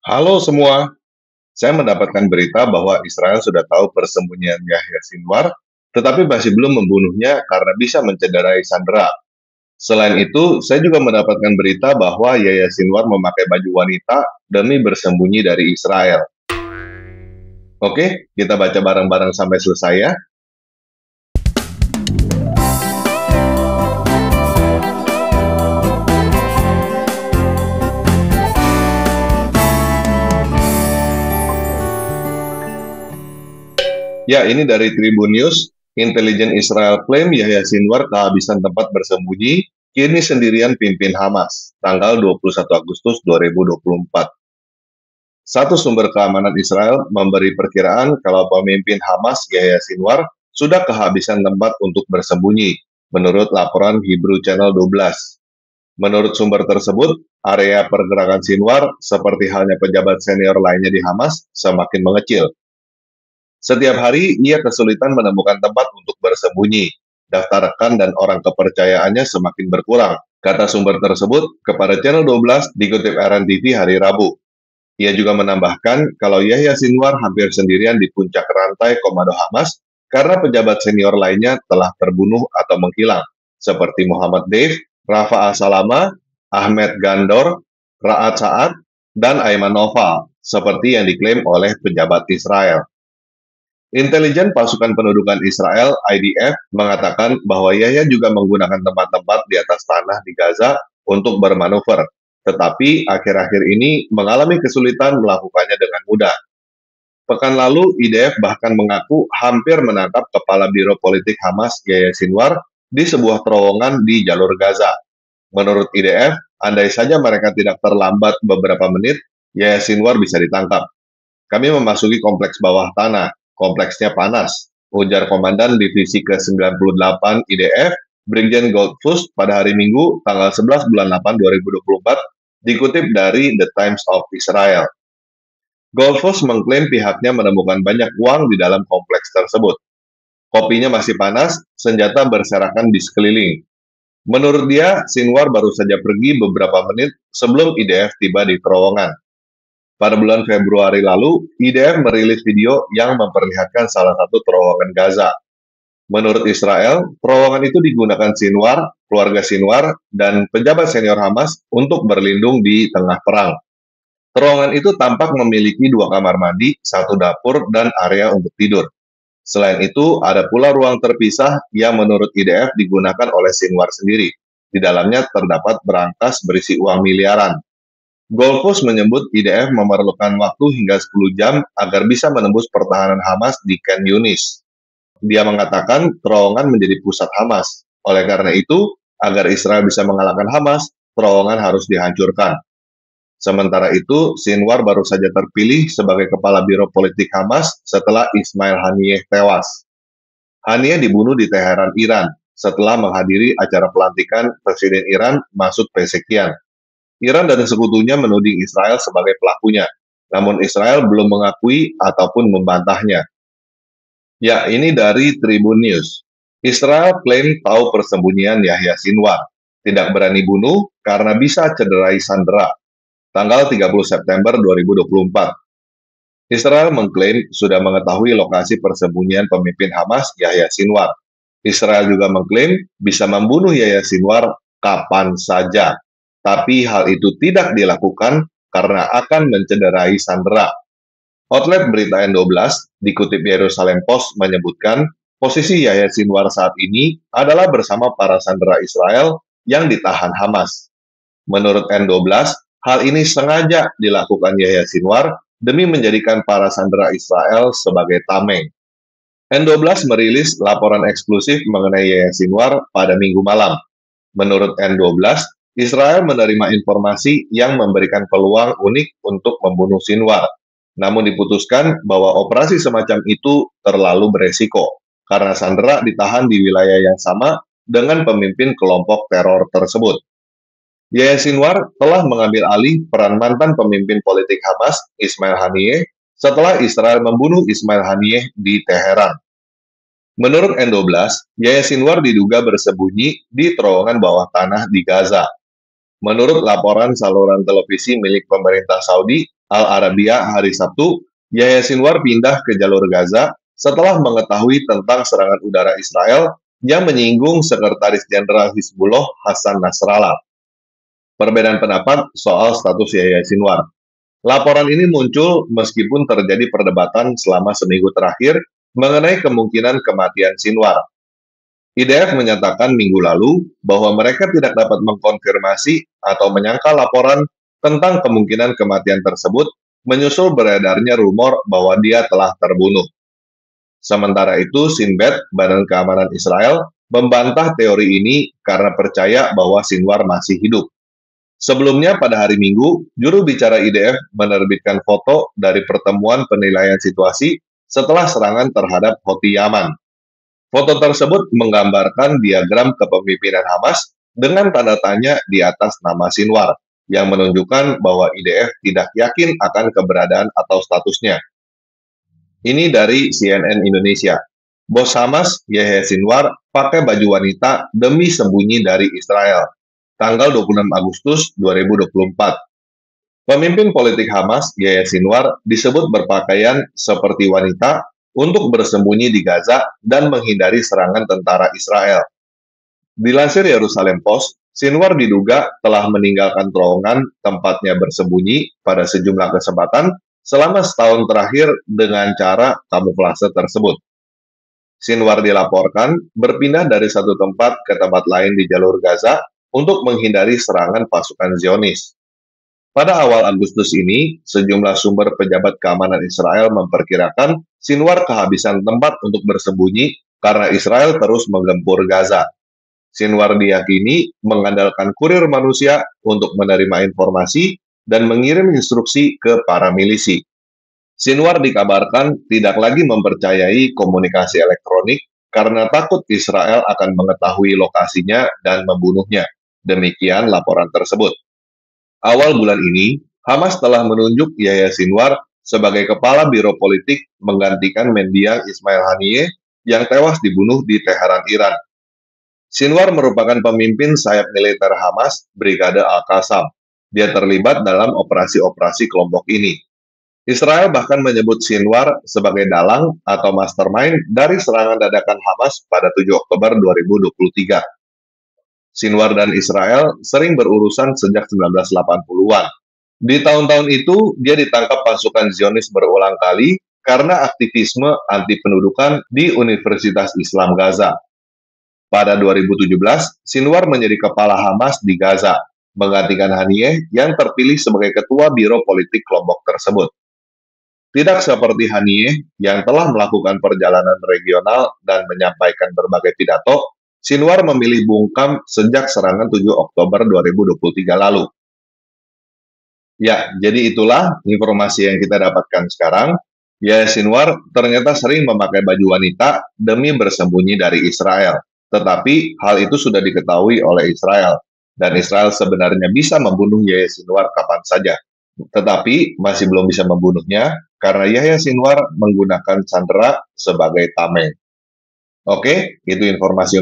Halo semua, saya mendapatkan berita bahwa Israel sudah tahu persembunyian Yahya Sinwar, tetapi masih belum membunuhnya karena bisa mencederai Sandera. Selain itu, saya juga mendapatkan berita bahwa Yahya Sinwar memakai baju wanita demi bersembunyi dari Israel. Oke, kita baca bareng-bareng sampai selesai ya. Ya, ini dari Tribun News. Intelijen Israel klaim Yahya Sinwar kehabisan tempat bersembunyi, kini sendirian pimpin Hamas, tanggal 21 Agustus 2024. Satu sumber keamanan Israel memberi perkiraan kalau pemimpin Hamas Yahya Sinwar sudah kehabisan tempat untuk bersembunyi, menurut laporan Hebrew Channel 12. Menurut sumber tersebut, area pergerakan Sinwar, seperti halnya pejabat senior lainnya di Hamas, semakin mengecil. Setiap hari, ia kesulitan menemukan tempat untuk bersembunyi. Daftar rekan dan orang kepercayaannya semakin berkurang, kata sumber tersebut kepada Channel 12 dikutip RNTV hari Rabu. Ia juga menambahkan kalau Yahya Sinwar hampir sendirian di puncak rantai komando Hamas karena pejabat senior lainnya telah terbunuh atau menghilang, seperti Muhammad Deif, Rafa Salama, Ahmed Gandor, Ra'ad Sa'ad, dan Ayman Noval, seperti yang diklaim oleh pejabat Israel. Intelijen Pasukan Pendudukan Israel (IDF) mengatakan bahwa Yahya juga menggunakan tempat-tempat di atas tanah di Gaza untuk bermanuver, tetapi akhir-akhir ini mengalami kesulitan melakukannya dengan mudah. Pekan lalu, IDF bahkan mengaku hampir menangkap Kepala Biro Politik Hamas Yahya Sinwar di sebuah terowongan di jalur Gaza. Menurut IDF, andai saja mereka tidak terlambat beberapa menit, Yahya Sinwar bisa ditangkap. Kami memasuki kompleks bawah tanah. Kompleksnya panas, ujar Komandan Divisi ke-98 IDF, Brigjen Goldfuss pada hari Minggu, tanggal 11 bulan 8 2024, dikutip dari The Times of Israel. Goldfuss mengklaim pihaknya menemukan banyak uang di dalam kompleks tersebut. Kopinya masih panas, senjata berserakan di sekeliling. Menurut dia, Sinwar baru saja pergi beberapa menit sebelum IDF tiba di terowongan. Pada bulan Februari lalu, IDF merilis video yang memperlihatkan salah satu terowongan Gaza. Menurut Israel, terowongan itu digunakan Sinwar, keluarga Sinwar, dan pejabat senior Hamas untuk berlindung di tengah perang. Terowongan itu tampak memiliki 2 kamar mandi, 1 dapur, dan area untuk tidur. Selain itu, ada pula ruang terpisah yang menurut IDF digunakan oleh Sinwar sendiri. Di dalamnya terdapat berangkas berisi uang miliaran. Goldfuss menyebut IDF memerlukan waktu hingga 10 jam agar bisa menembus pertahanan Hamas di Khan Yunis. Dia mengatakan terowongan menjadi pusat Hamas. Oleh karena itu, agar Israel bisa mengalahkan Hamas, terowongan harus dihancurkan. Sementara itu, Sinwar baru saja terpilih sebagai Kepala Biro Politik Hamas setelah Ismail Haniyeh tewas. Haniyeh dibunuh di Teheran, Iran, setelah menghadiri acara pelantikan Presiden Iran Masoud Pezeshkian. Iran dan sekutunya menuding Israel sebagai pelakunya, namun Israel belum mengakui ataupun membantahnya. Ya, ini dari Tribun News. Israel klaim tahu persembunyian Yahya Sinwar, tidak berani bunuh karena bisa cederai Sandera. Tanggal 30 September 2024. Israel mengklaim sudah mengetahui lokasi persembunyian pemimpin Hamas Yahya Sinwar. Israel juga mengklaim bisa membunuh Yahya Sinwar kapan saja. Tapi hal itu tidak dilakukan karena akan mencederai Sandera. Outlet berita N12 dikutip Yerusalem Post menyebutkan posisi Yahya Sinwar saat ini adalah bersama para sandera Israel yang ditahan Hamas. Menurut N12, hal ini sengaja dilakukan Yahya Sinwar demi menjadikan para sandera Israel sebagai tameng. N12 merilis laporan eksklusif mengenai Yahya Sinwar pada Minggu malam. Menurut N12, Israel menerima informasi yang memberikan peluang unik untuk membunuh Sinwar. Namun diputuskan bahwa operasi semacam itu terlalu beresiko, karena sandera ditahan di wilayah yang sama dengan pemimpin kelompok teror tersebut. Yahya Sinwar telah mengambil alih peran mantan pemimpin politik Hamas, Ismail Haniyeh, setelah Israel membunuh Ismail Haniyeh di Teheran. Menurut N12, Yahya Sinwar diduga bersembunyi di terowongan bawah tanah di Gaza. Menurut laporan saluran televisi milik pemerintah Saudi, Al-Arabiya hari Sabtu, Yahya Sinwar pindah ke jalur Gaza setelah mengetahui tentang serangan udara Israel yang menyinggung Sekretaris Jenderal Hizbullah Hasan Nasrallah. Perbedaan pendapat soal status Yahya Sinwar. Laporan ini muncul meskipun terjadi perdebatan selama seminggu terakhir mengenai kemungkinan kematian Sinwar. IDF menyatakan minggu lalu bahwa mereka tidak dapat mengkonfirmasi atau menyangkal laporan tentang kemungkinan kematian tersebut menyusul beredarnya rumor bahwa dia telah terbunuh. Sementara itu, Shin Bet, Badan Keamanan Israel, membantah teori ini karena percaya bahwa Sinwar masih hidup. Sebelumnya pada hari Minggu, juru bicara IDF menerbitkan foto dari pertemuan penilaian situasi setelah serangan terhadap Houthi Yaman. Foto tersebut menggambarkan diagram kepemimpinan Hamas dengan tanda tanya di atas nama Sinwar, yang menunjukkan bahwa IDF tidak yakin akan keberadaan atau statusnya. Ini dari CNN Indonesia. Bos Hamas, Yahya Sinwar, pakai baju wanita demi sembunyi dari Israel. Tanggal 26 Agustus 2024. Pemimpin politik Hamas, Yahya Sinwar, disebut berpakaian seperti wanita untuk bersembunyi di Gaza dan menghindari serangan tentara Israel. Dilansir Yerusalem Post, Sinwar diduga telah meninggalkan terowongan tempatnya bersembunyi pada sejumlah kesempatan selama setahun terakhir dengan cara kamuflase tersebut. Sinwar dilaporkan berpindah dari satu tempat ke tempat lain di jalur Gaza untuk menghindari serangan pasukan Zionis. Pada awal Agustus ini, sejumlah sumber pejabat keamanan Israel memperkirakan Sinwar kehabisan tempat untuk bersembunyi karena Israel terus menggempur Gaza. Sinwar diyakini mengandalkan kurir manusia untuk menerima informasi dan mengirim instruksi ke para milisi. Sinwar dikabarkan tidak lagi mempercayai komunikasi elektronik karena takut Israel akan mengetahui lokasinya dan membunuhnya. Demikian laporan tersebut. Awal bulan ini, Hamas telah menunjuk Yahya Sinwar sebagai kepala biro politik menggantikan mendiang Ismail Haniyeh yang tewas dibunuh di Teheran, Iran. Sinwar merupakan pemimpin sayap militer Hamas, Brigade Al-Qassam. Dia terlibat dalam operasi-operasi kelompok ini. Israel bahkan menyebut Sinwar sebagai dalang atau mastermind dari serangan dadakan Hamas pada 7 Oktober 2023. Sinwar dan Israel sering berurusan sejak 1980-an. Di tahun-tahun itu, dia ditangkap pasukan Zionis berulang kali karena aktivisme anti pendudukan di Universitas Islam Gaza. Pada 2017, Sinwar menjadi kepala Hamas di Gaza, menggantikan Haniyeh yang terpilih sebagai ketua biro politik kelompok tersebut. Tidak seperti Haniyeh yang telah melakukan perjalanan regional dan menyampaikan berbagai pidato, Sinwar memilih bungkam sejak serangan 7 Oktober 2023 lalu. Ya, jadi itulah informasi yang kita dapatkan sekarang. Ya, Sinwar ternyata sering memakai baju wanita demi bersembunyi dari Israel. Tetapi hal itu sudah diketahui oleh Israel. Dan Israel sebenarnya bisa membunuh Yahya Sinwar kapan saja. Tetapi masih belum bisa membunuhnya karena Yahya Sinwar menggunakan sandera sebagai tameng. Oke, itu informasi